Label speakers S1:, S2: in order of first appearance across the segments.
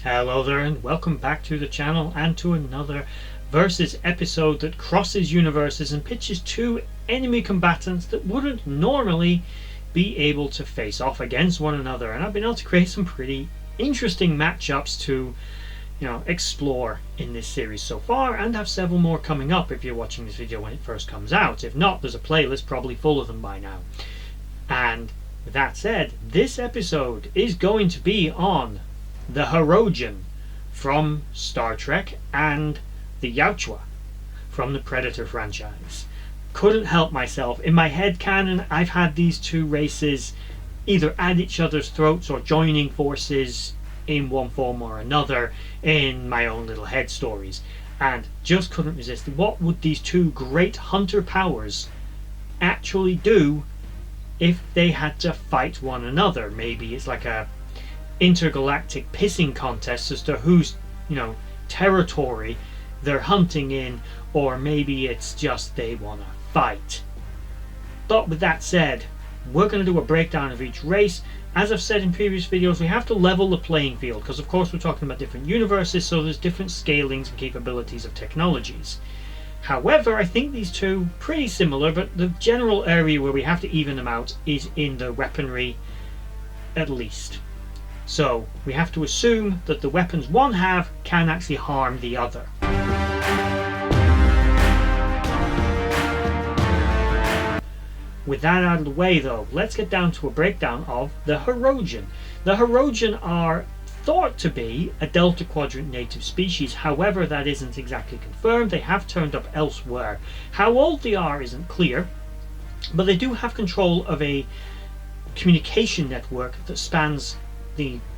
S1: Hello there and welcome back to the channel and to another Versus episode that crosses universes and pitches two enemy combatants that wouldn't normally be able to face off against one another, and I've been able to create some pretty interesting matchups to explore in this series so far, and have several more coming up if you're watching this video when it first comes out. If not, there's a playlist probably full of them by now. And with that said, this episode is going to be on the Hirogen from Star Trek and the Yautja from the Predator franchise. Couldn't help myself. In my head canon, I've had these two races either at each other's throats or joining forces in one form or another in my own little head stories, and just couldn't resist. What would these two great hunter powers actually do if they had to fight one another? Maybe it's like a intergalactic pissing contest as to whose territory they're hunting in, or maybe it's just they want to fight. But with that said, we're going to do a breakdown of each race. As I've said in previous videos, we have to level the playing field because of course we're talking about different universes, so there's different scalings and capabilities of technologies. However, I think these two are pretty similar, but the general area where we have to even them out is in the weaponry, at least. So we have to assume that the weapons one have can actually harm the other. With that out of the way though, let's get down to a breakdown of the Hirogen. The Hirogen are thought to be a Delta Quadrant native species, however that isn't exactly confirmed. They have turned up elsewhere. How old they are isn't clear, but they do have control of a communication network that spans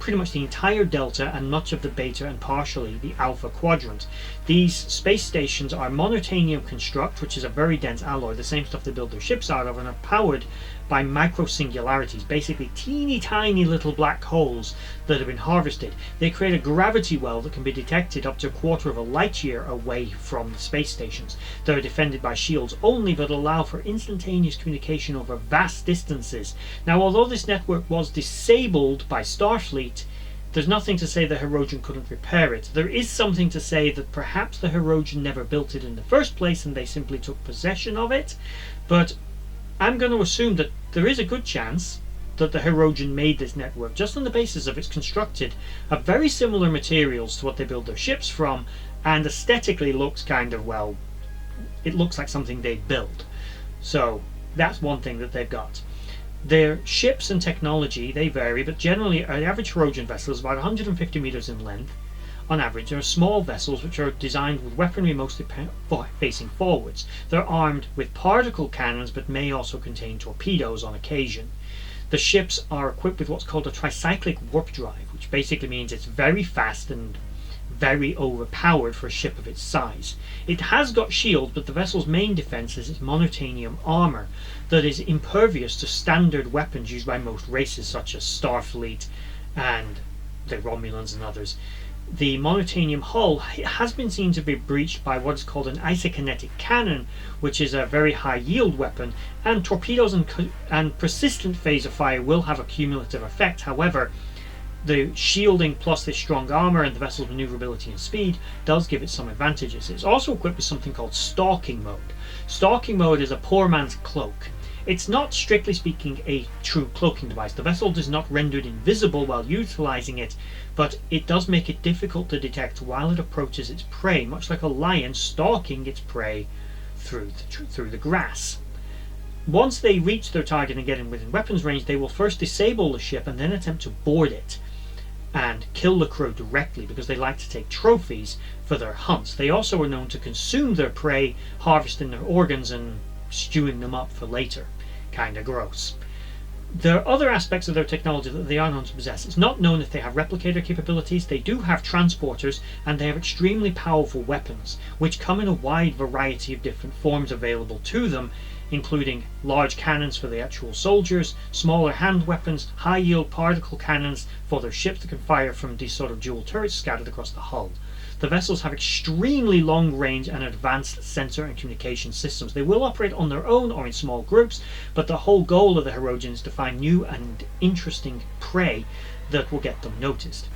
S1: pretty much the entire Delta and much of the Beta and partially the Alpha Quadrant. These space stations are monotanium construct, which is a very dense alloy, the same stuff they build their ships out of, and are powered by microsingularities, basically teeny tiny little black holes that have been harvested. They create a gravity well that can be detected up to a quarter of a light year away from the space stations. They're defended by shields only that allow for instantaneous communication over vast distances. Now, although this network was disabled by Starfleet, there's nothing to say the Hirogen couldn't repair it. There is something to say that perhaps the Hirogen never built it in the first place and they simply took possession of it, but I'm going to assume that there is a good chance that the Hirogen made this network just on the basis of it's constructed of very similar materials to what they build their ships from, and aesthetically looks kind of, well, it looks like something they'd build. So that's one thing that they've got. Their ships and technology, they vary, but generally an average Hirogen vessel is about 150 meters in length. On average, there are small vessels which are designed with weaponry mostly facing forwards. They're armed with particle cannons but may also contain torpedoes on occasion. The ships are equipped with what's called a tricyclic warp drive, which basically means it's very fast and very overpowered for a ship of its size. It has got shields, but the vessel's main defense is its monotanium armor that is impervious to standard weapons used by most races such as Starfleet and the Romulans and others. The monotanium hull has been seen to be breached by what is called an isokinetic cannon, which is a very high yield weapon, and torpedoes and persistent phaser fire will have a cumulative effect. However, the shielding plus this strong armor and the vessel's maneuverability and speed does give it some advantages. It's also equipped with something called stalking mode. Stalking mode is a poor man's cloak. It's not, strictly speaking, a true cloaking device. The vessel is not rendered invisible while utilizing it, but it does make it difficult to detect while it approaches its prey, much like a lion stalking its prey through the grass. Once they reach their target and get in within weapons range, they will first disable the ship and then attempt to board it and kill the crew directly, because they like to take trophies for their hunts. They also are known to consume their prey, harvesting their organs and stewing them up for later. Kinda gross. There are other aspects of their technology that they are known to possess. It's not known if they have replicator capabilities. They do have transporters, and they have extremely powerful weapons, which come in a wide variety of different forms available to them, including large cannons for the actual soldiers, smaller hand weapons, high yield particle cannons for their ships that can fire from these sort of dual turrets scattered across the hull. The vessels have extremely long range and advanced sensor and communication systems. They will operate on their own or in small groups, but the whole goal of the Hirogen is to find new and interesting prey that will get them noticed.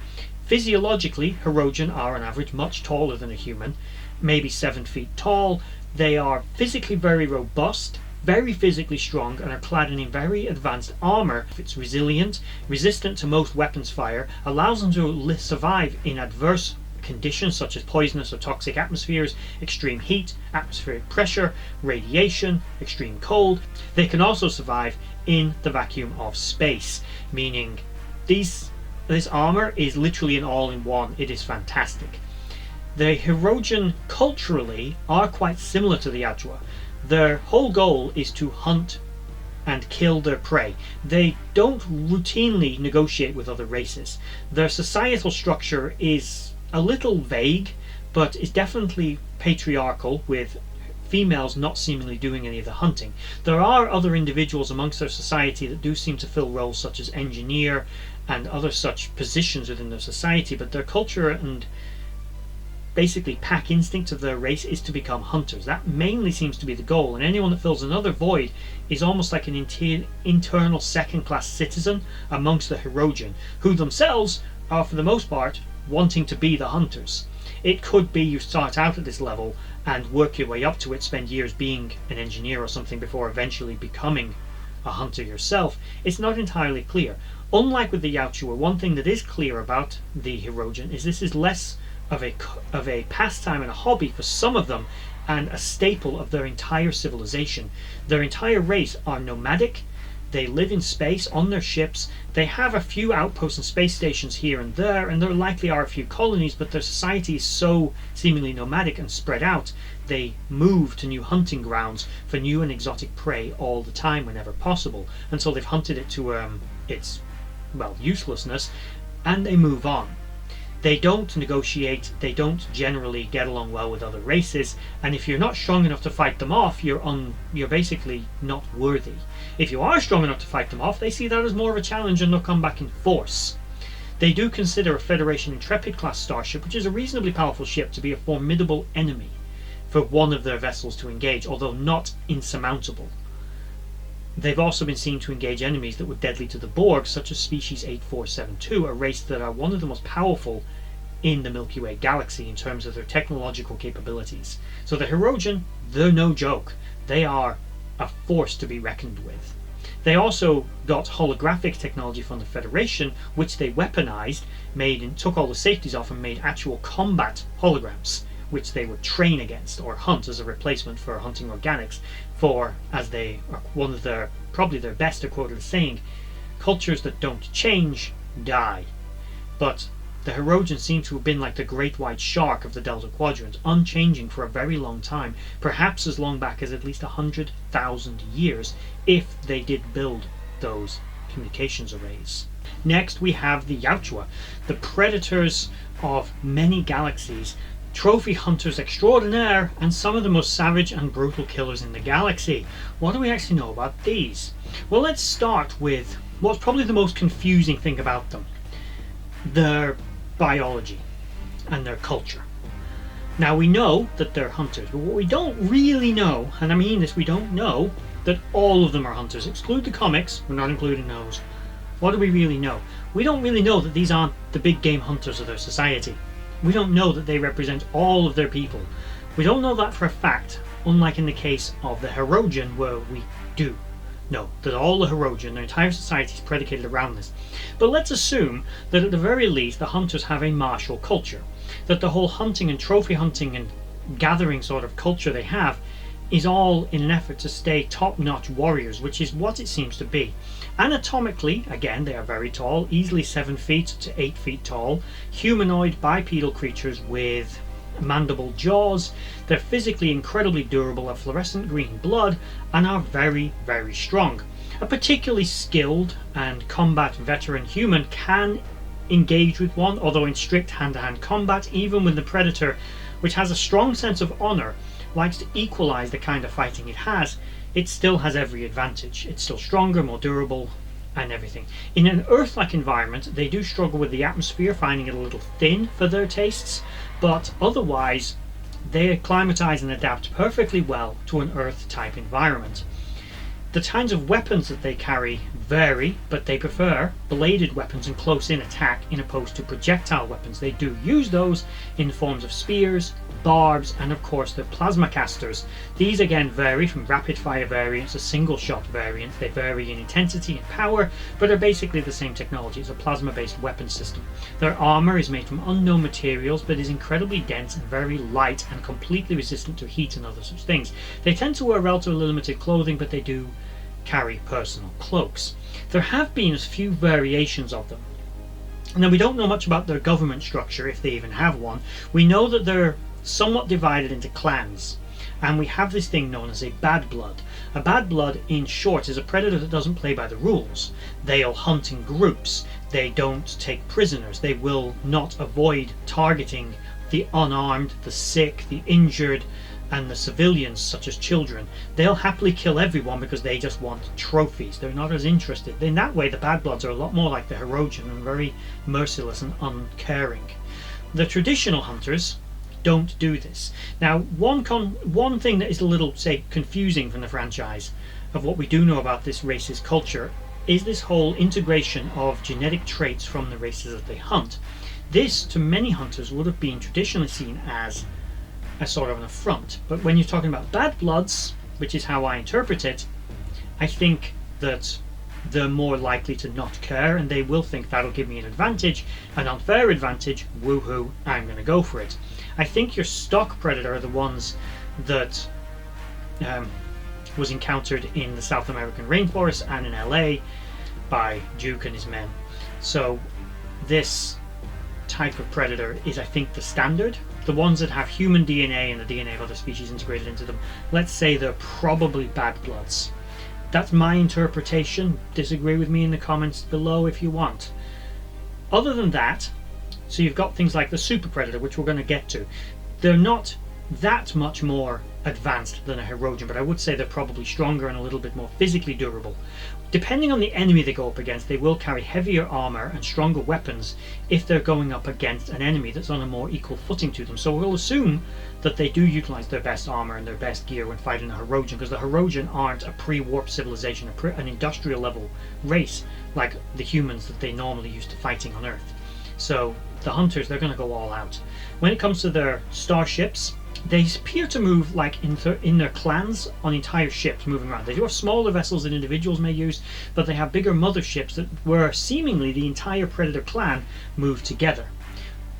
S1: Physiologically, Hirogen are on average much taller than a human, maybe 7 feet tall. They are physically very robust, very physically strong, and are clad in very advanced armor. It's resilient, resistant to most weapons fire, allows them to survive in adverse conditions such as poisonous or toxic atmospheres, extreme heat, atmospheric pressure, radiation, extreme cold. They can also survive in the vacuum of space, meaning this armor is literally an all-in-one. It is fantastic. The Hirogen culturally are quite similar to the Yautja. Their whole goal is to hunt and kill their prey. They don't routinely negotiate with other races. Their societal structure is a little vague, but is definitely patriarchal, with females not seemingly doing any of the hunting. There are other individuals amongst their society that do seem to fill roles such as engineer and other such positions within their society, but their culture and basically pack instinct of their race is to become hunters. That mainly seems to be the goal, and anyone that fills another void is almost like an internal second-class citizen amongst the Hirogen, who themselves are for the most part wanting to be the hunters. It could be you start out at this level and work your way up to it, spend years being an engineer or something before eventually becoming a hunter yourself. It's not entirely clear. Unlike with the Yautja, one thing that is clear about the Hirogen is this is less of a pastime and a hobby for some of them, and a staple of their entire civilization. Their entire race are nomadic. They live in space on their ships. They have a few outposts and space stations here and there likely are a few colonies, but their society is so seemingly nomadic and spread out. They move to new hunting grounds for new and exotic prey all the time whenever possible, until they've hunted it to its uselessness, and they move on. They don't negotiate, they don't generally get along well with other races, and if you're not strong enough to fight them off, you're basically not worthy. If you are strong enough to fight them off, they see that as more of a challenge and they'll come back in force. They do consider a Federation Intrepid class starship, which is a reasonably powerful ship, to be a formidable enemy for one of their vessels to engage, although not insurmountable. They've also been seen to engage enemies that were deadly to the Borg, such as Species 8472, a race that are one of the most powerful in the Milky Way galaxy in terms of their technological capabilities. So the Hirogen, they're no joke. They are a force to be reckoned with. They also got holographic technology from the Federation, which they weaponized, took all the safeties off and made actual combat holograms, which they would train against or hunt as a replacement for hunting organics, for, as they are one of their, probably their best quoted saying, cultures that don't change, die. But the Hirogen seem to have been like the great white shark of the Delta Quadrant, unchanging for a very long time, perhaps as long back as at least 100,000 years, if they did build those communications arrays. Next we have the Yautja, the predators of many galaxies, trophy hunters extraordinaire, and some of the most savage and brutal killers in the galaxy. What do we actually know about these? Well, let's start with what's probably the most confusing thing about them: their biology and their culture. Now, we know that they're hunters, but what we don't really know, and I mean this, we don't know that all of them are hunters. Exclude the comics, we're not including those. What do we really know? We don't really know that these aren't the big game hunters of their society. We don't know that they represent all of their people. We don't know that for a fact, unlike in the case of the Hirogen, where we do know that all the Hirogen, their entire society, is predicated around this. But let's assume that at the very least the hunters have a martial culture, that the whole hunting and trophy hunting and gathering sort of culture they have is all in an effort to stay top-notch warriors, which is what it seems to be. Anatomically, again, they are very tall, easily 7 feet to 8 feet tall, humanoid bipedal creatures with mandible jaws. They're physically incredibly durable, have fluorescent green blood, and are very, very strong. A particularly skilled and combat veteran human can engage with one, although in strict hand-to-hand combat, even when the predator, which has a strong sense of honor, likes to equalize the kind of fighting it has, it still has every advantage. It's still stronger, more durable, and everything. In an Earth-like environment, they do struggle with the atmosphere, finding it a little thin for their tastes, but otherwise they acclimatize and adapt perfectly well to an Earth-type environment. The kinds of weapons that they carry vary, but they prefer bladed weapons and close-in attack in opposed to projectile weapons. They do use those in forms of spears, barbs, and of course their plasma casters. These again vary from rapid-fire variants to single-shot variants. They vary in intensity and power, but are basically the same technology. It's a plasma-based weapon system. Their armor is made from unknown materials, but is incredibly dense and very light and completely resistant to heat and other such things. They tend to wear relatively limited clothing, but they do carry personal cloaks. There have been a few variations of them. Now, we don't know much about their government structure, if they even have one. We know that they're somewhat divided into clans, and we have this thing known as a bad blood. A bad blood, in short, is a predator that doesn't play by the rules. They'll hunt in groups. They don't take prisoners. They will not avoid targeting the unarmed, the sick, the injured, and the civilians, such as children. They'll happily kill everyone because they just want trophies. They're not as interested. In that way, the bad bloods are a lot more like the Hirogen and very merciless and uncaring. The traditional hunters don't do this. Now, one thing that is a little, say, confusing from the franchise of what we do know about this race's culture is this whole integration of genetic traits from the races that they hunt. This, to many hunters, would have been traditionally seen as a sort of an affront. But when you're talking about bad bloods, which is how I interpret it, I think that they're more likely to not care, and they will think that'll give me an advantage, an unfair advantage, woohoo, I'm going to go for it. I think your stock predator are the ones that was encountered in the South American rainforest and in LA by Duke and his men. So this type of predator is, I think, the standard. The ones that have human DNA and the DNA of other species integrated into them, let's say they're probably bad bloods. That's my interpretation. Disagree with me in the comments below if you want. Other than that, so you've got things like the super predator, which we're going to get to. They're not that much more advanced than a Hirogen, but I would say they're probably stronger and a little bit more physically durable. Depending on the enemy they go up against, they will carry heavier armor and stronger weapons if they're going up against an enemy that's on a more equal footing to them. So we'll assume that they do utilize their best armor and their best gear when fighting a Hirogen, because the Hirogen aren't a pre-warp civilization, an industrial level race like the humans that they normally used to fighting on Earth. So the hunters, they're going to go all out. When it comes to their starships, they appear to move like in their clans on entire ships moving around. They do have smaller vessels that individuals may use, but they have bigger motherships that where seemingly the entire predator clan move together.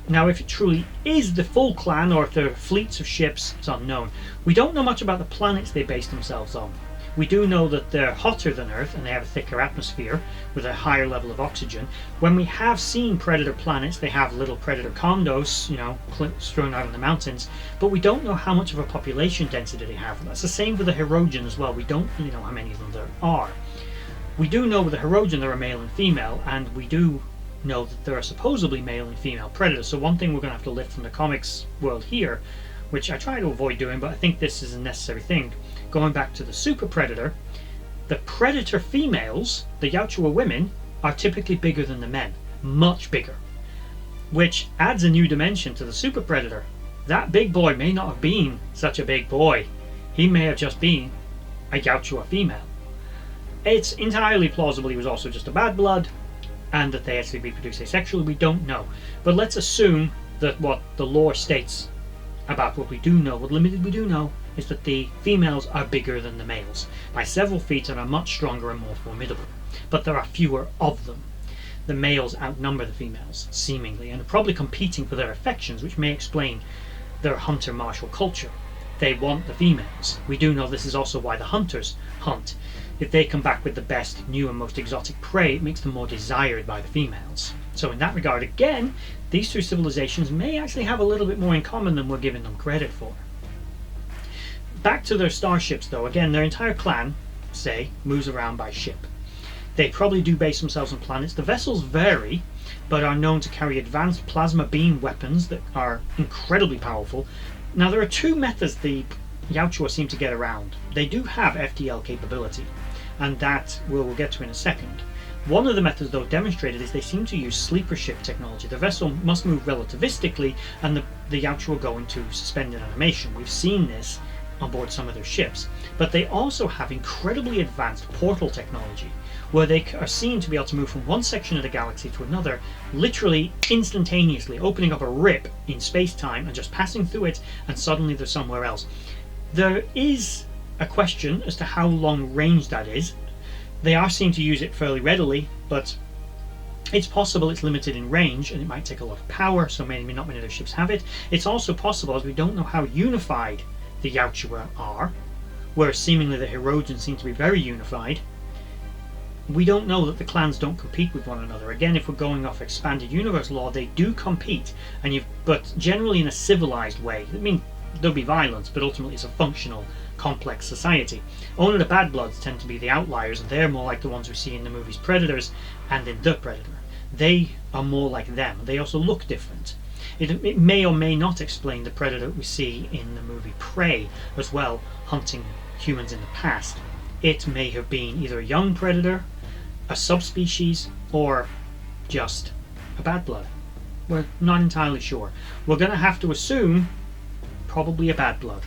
S1: Now, if it truly is the full clan or if they're fleets of ships, it's unknown. We don't know much about the planets they base themselves on. We do know that they're hotter than Earth and they have a thicker atmosphere with a higher level of oxygen. When we have seen predator planets, they have little predator condos, you know, strewn out in the mountains, but we don't know how much of a population density they have. That's the same for the Hirogen as well. We don't really know how many of them there are. We do know with the Hirogen there are male and female, and we do know that there are supposedly male and female predators. So one thing we're going to have to lift from the comics world here, which I try to avoid doing, but I think this is a necessary thing. Going back to the super predator, the predator females, the Yautja women, are typically bigger than the men, much bigger, which adds a new dimension to the super predator. That big boy may not have been such a big boy. He may have just been a Yautja female. It's entirely plausible he was also just a bad blood and that they actually reproduce asexually. We don't know, but let's assume that what the lore states about what we do know, what limited we do know, is that the females are bigger than the males by several feet and are much stronger and more formidable. But there are fewer of them. The males outnumber the females, seemingly, and are probably competing for their affections, which may explain their hunter-martial culture. They want the females. We do know this is also why the hunters hunt. If they come back with the best, new and most exotic prey, it makes them more desired by the females. So in that regard, again, these two civilizations may actually have a little bit more in common than we're giving them credit for. Back to their starships though, again, their entire clan, say, moves around by ship. They probably do base themselves on planets. The vessels vary, but are known to carry advanced plasma beam weapons that are incredibly powerful. Now there are two methods the Yautja seem to get around. They do have FTL capability, and that we'll get to in a second. One of the methods though demonstrated is they seem to use sleeper ship technology. The vessel must move relativistically and the Yautja will go into suspended animation. We've seen this on board some of their ships, but they also have incredibly advanced portal technology, where they are seen to be able to move from one section of the galaxy to another, literally instantaneously, opening up a rip in space-time and just passing through it, and suddenly they're somewhere else. There is a question as to how long range that is. They are seen to use it fairly readily, but it's possible it's limited in range and it might take a lot of power, so maybe not many other ships have it. It's also possible, as we don't know how unified the Yautja are, whereas seemingly the Hirogen seem to be very unified, we don't know that the clans don't compete with one another. Again, if we're going off expanded universe law, they do compete, but generally in a civilized way. I mean, there'll be violence, but ultimately it's a functional, complex society. Only the bad bloods tend to be the outliers, and they're more like the ones we see in the movies Predators and in The Predator. They are more like them. They also look different. It may or may not explain the Predator we see in the movie Prey as well, hunting humans in the past. It may have been either a young predator, a subspecies, or just a bad blood. We're not entirely sure. We're going to have to assume probably a bad blood.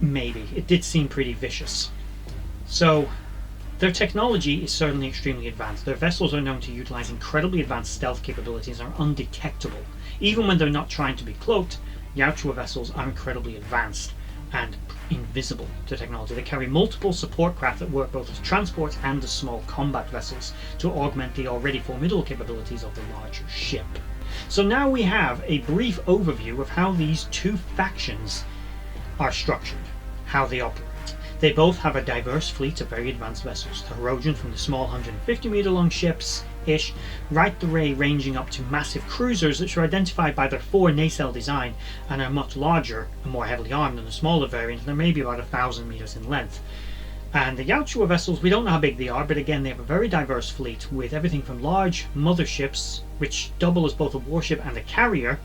S1: Maybe. It did seem pretty vicious. So, their technology is certainly extremely advanced. Their vessels are known to utilize incredibly advanced stealth capabilities and are undetectable. Even when they're not trying to be cloaked, Yautja vessels are incredibly advanced and invisible to technology. They carry multiple support craft that work both as transport and as small combat vessels to augment the already formidable capabilities of the larger ship. So now we have a brief overview of how these two factions are structured, how they operate. They both have a diverse fleet of very advanced vessels. The Hirogen from the small 150-meter long ships-ish, right the way ranging up to massive cruisers which are identified by their 4 nacelle design and are much larger and more heavily armed than the smaller variant, and they're maybe about 1,000 meters in length. And the Yautja vessels, we don't know how big they are, but again they have a very diverse fleet with everything from large motherships which double as both a warship and a carrier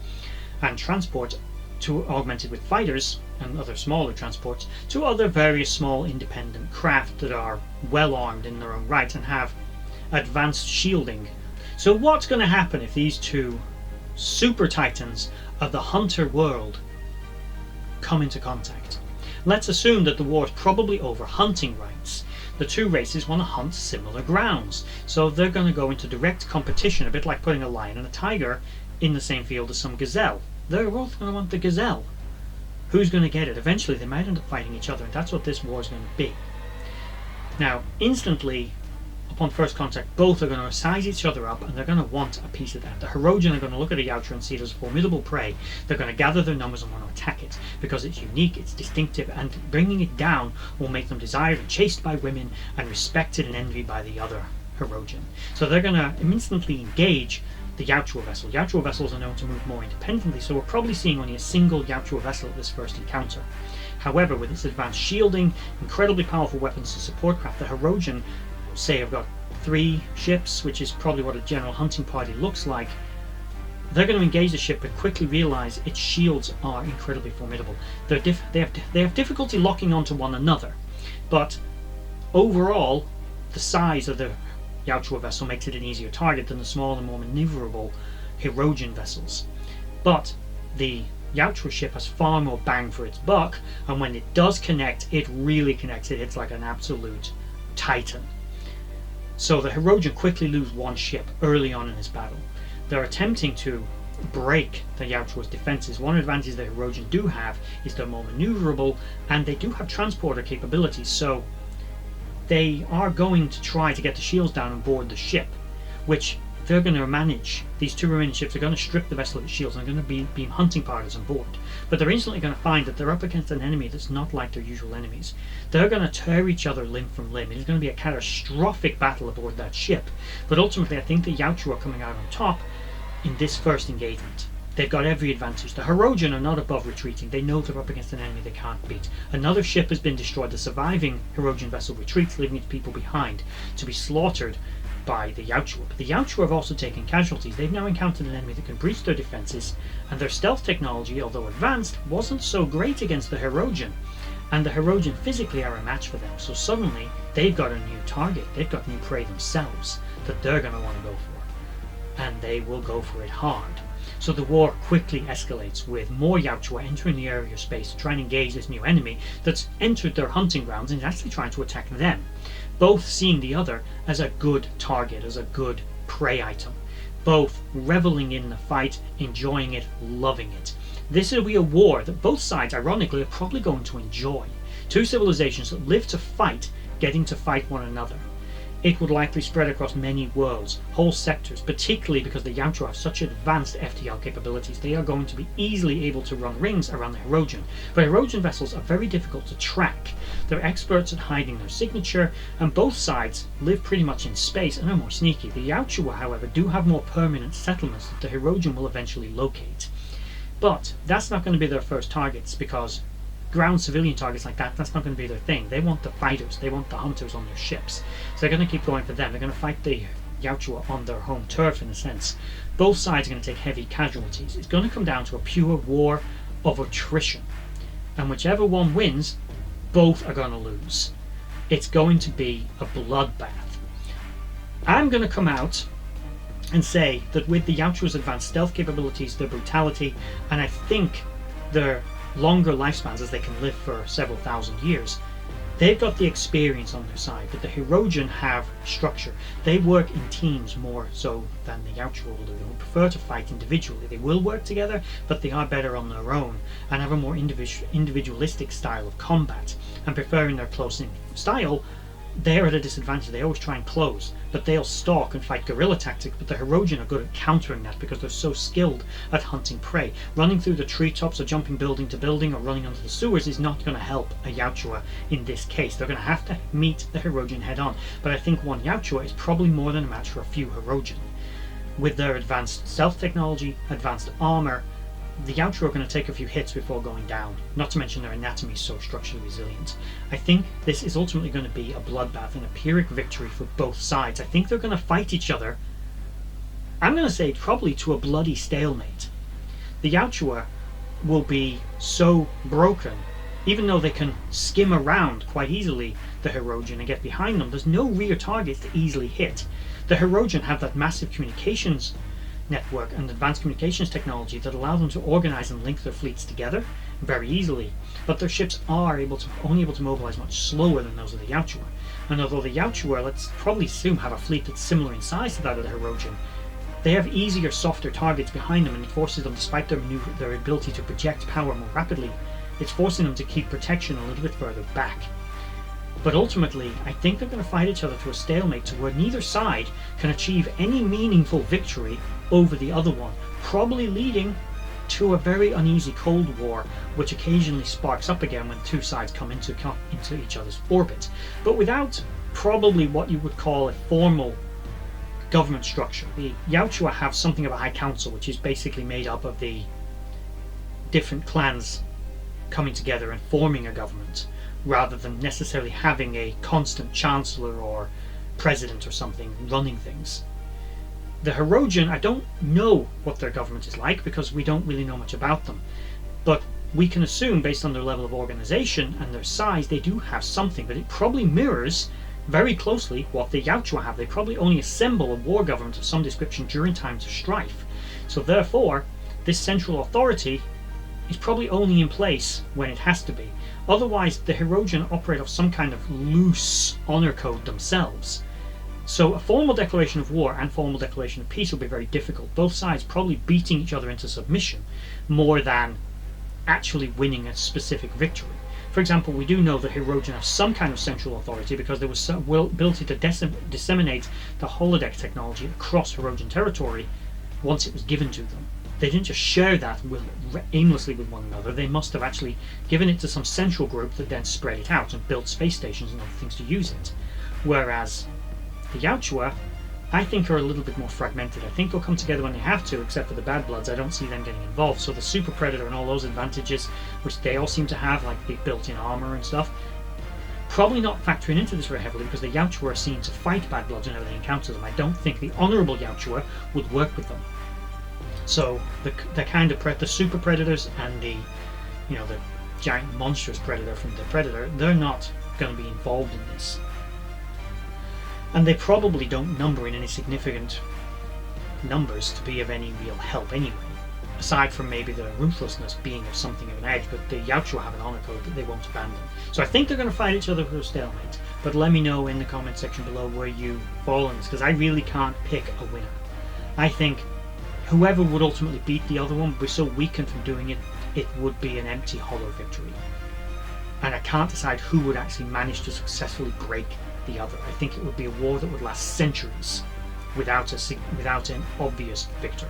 S1: and transport, to augmented with fighters and other smaller transports, to other various small independent craft that are well armed in their own right and have advanced shielding. So what's going to happen if these two super titans of the hunter world come into contact? Let's assume that the war is probably over hunting rights. The two races want to hunt similar grounds, so they're going to go into direct competition, a bit like putting a lion and a tiger in the same field as some gazelle. They're both going to want the gazelle. Who's going to get it? Eventually they might end up fighting each other, and that's what this war is going to be. Now, instantly, upon first contact, both are going to size each other up, and they're going to want a piece of that. The Hirogen are going to look at a Yautja and see it as a formidable prey. They're going to gather their numbers and want to attack it, because it's unique, it's distinctive, and bringing it down will make them desired and chased by women, and respected and envied by the other Hirogen. So they're going to instantly engage the Yautja vessel. Yautja vessels are known to move more independently, so we're probably seeing only a single Yautja vessel at this first encounter. However, with its advanced shielding, incredibly powerful weapons and support craft, the Hirogen, say, have got 3 ships, which is probably what a general hunting party looks like. They're going to engage the ship but quickly realize its shields are incredibly formidable. They have difficulty locking onto one another, but overall the size of the Yautja vessel makes it an easier target than the smaller, more maneuverable Hirogen vessels. But the Yautja ship has far more bang for its buck, and when it does connect, it really connects. It hits like an absolute titan. So the Hirogen quickly lose one ship early on in this battle. They're attempting to break the Yautja's defenses. One advantage the Hirogen do have is they're more maneuverable, and they do have transporter capabilities, so they are going to try to get the shields down and board the ship, which they're going to manage. These two remaining ships are going to strip the vessel of its shields and are going to beam hunting parties on board. But they're instantly going to find that they're up against an enemy that's not like their usual enemies. They're going to tear each other limb from limb. It is going to be a catastrophic battle aboard that ship. But ultimately, I think the Yautja are coming out on top in this first engagement. They've got every advantage. The Hirogen are not above retreating. They know they're up against an enemy they can't beat. Another ship has been destroyed. The surviving Hirogen vessel retreats, leaving its people behind to be slaughtered by the Yautja. But the Yautja have also taken casualties. They've now encountered an enemy that can breach their defenses, and their stealth technology, although advanced, wasn't so great against the Hirogen. And the Hirogen physically are a match for them. So suddenly, they've got a new target. They've got new prey themselves that they're going to want to go for. And they will go for it hard. So the war quickly escalates, with more Yautja entering the area of space to try and engage this new enemy that's entered their hunting grounds and is actually trying to attack them, both seeing the other as a good target, as a good prey item, both reveling in the fight, enjoying it, loving it. This will be a war that both sides, ironically, are probably going to enjoy. Two civilizations that live to fight, getting to fight one another. It would likely spread across many worlds, whole sectors, particularly because the Yautja have such advanced FTL capabilities. They are going to be easily able to run rings around the Hirogen. But Hirogen vessels are very difficult to track. They're experts at hiding their signature, and both sides live pretty much in space and are more sneaky. The Yautja, however, do have more permanent settlements that the Hirogen will eventually locate. But that's not going to be their first targets, because ground civilian targets like that's not going to be their thing. They want the fighters, they want the hunters on their ships. So they're going to keep going for them. They're going to fight the Yautja on their home turf, in a sense. Both sides are going to take heavy casualties. It's going to come down to a pure war of attrition. And whichever one wins, both are going to lose. It's going to be a bloodbath. I'm going to come out and say that with the Yautja's advanced stealth capabilities, their brutality, and I think their longer lifespans, as they can live for several thousand years, they've got the experience on their side. But the Hirogen have structure. They work in teams more so than the Yautja will do. They will prefer to fight individually. They will work together, but they are better on their own and have a more individualistic style of combat. And preferring their close-in style, they're at a disadvantage. They always try and close, but they'll stalk and fight guerrilla tactics. But the Hirogen are good at countering that because they're so skilled at hunting prey. Running through the treetops or jumping building to building or running under the sewers is not going to help a Yautja in this case. They're going to have to meet the Hirogen head on. But I think one Yautja is probably more than a match for a few Hirogen. With their advanced stealth technology, advanced armor, the Yautja are going to take a few hits before going down, not to mention their anatomy is so structurally resilient. I think this is ultimately going to be a bloodbath and a Pyrrhic victory for both sides. I think they're going to fight each other, I'm going to say probably to a bloody stalemate. The Yautja will be so broken, even though they can skim around quite easily the Hirogen and get behind them, there's no rear targets to easily hit. The Hirogen have that massive communications network and advanced communications technology that allow them to organize and link their fleets together very easily, but their ships are only able to mobilize much slower than those of the Yautja. And although the Yautja, let's probably assume, have a fleet that's similar in size to that of the Hirogen, they have easier, softer targets behind them, and it forces them, despite their ability to project power more rapidly, it's forcing them to keep protection a little bit further back. But ultimately, I think they're going to fight each other to a stalemate to where neither side can achieve any meaningful victory over the other one, probably leading to a very uneasy Cold War, which occasionally sparks up again when two sides come into each other's orbit, but without probably what you would call a formal government structure. The Yautja have something of a High Council, which is basically made up of the different clans coming together and forming a government, rather than necessarily having a constant chancellor or president or something running things. The Hirogen, I don't know what their government is like because we don't really know much about them, but we can assume based on their level of organization and their size they do have something, but it probably mirrors very closely what the Yautja have. They probably only assemble a war government of some description during times of strife, so therefore this central authority is probably only in place when it has to be. Otherwise the Hirogen operate off some kind of loose honor code themselves. So a formal declaration of war and formal declaration of peace will be very difficult, both sides probably beating each other into submission more than actually winning a specific victory. For example, we do know that Hirogen have some kind of central authority because there was some ability to disseminate the holodeck technology across Hirogen territory once it was given to them. They didn't just share that aimlessly with one another, they must have actually given it to some central group that then spread it out and built space stations and other things to use it. Whereas the Yautja, I think, are a little bit more fragmented. I think they'll come together when they have to, except for the Bad Bloods. I don't see them getting involved. So the Super Predator and all those advantages, which they all seem to have, like the built-in armor and stuff, probably not factoring into this very heavily because the Yautja are seen to fight Bad Bloods whenever they encounter them. I don't think the honourable Yautja would work with them. So the kind of the Super Predators and the giant monstrous Predator from the Predator, they're not going to be involved in this. And they probably don't number in any significant numbers to be of any real help anyway. aside from maybe the ruthlessness being of something of an edge, but the Yautja have an honor code that they won't abandon. So I think they're going to fight each other for a stalemate, but let me know in the comment section below where you fall on this, because I really can't pick a winner. I think whoever would ultimately beat the other one would be so weakened from doing it, it would be an empty, hollow victory. And I can't decide who would actually manage to successfully break the other. I think it would be a war that would last centuries without an obvious victor.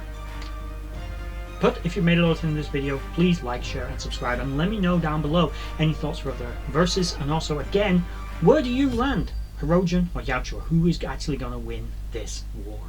S1: But if you've made it all to the end of this video, please like, share and subscribe, and let me know down below any thoughts for other verses, and also again, where do you land? Hirogen or Yautja? Who is actually going to win this war?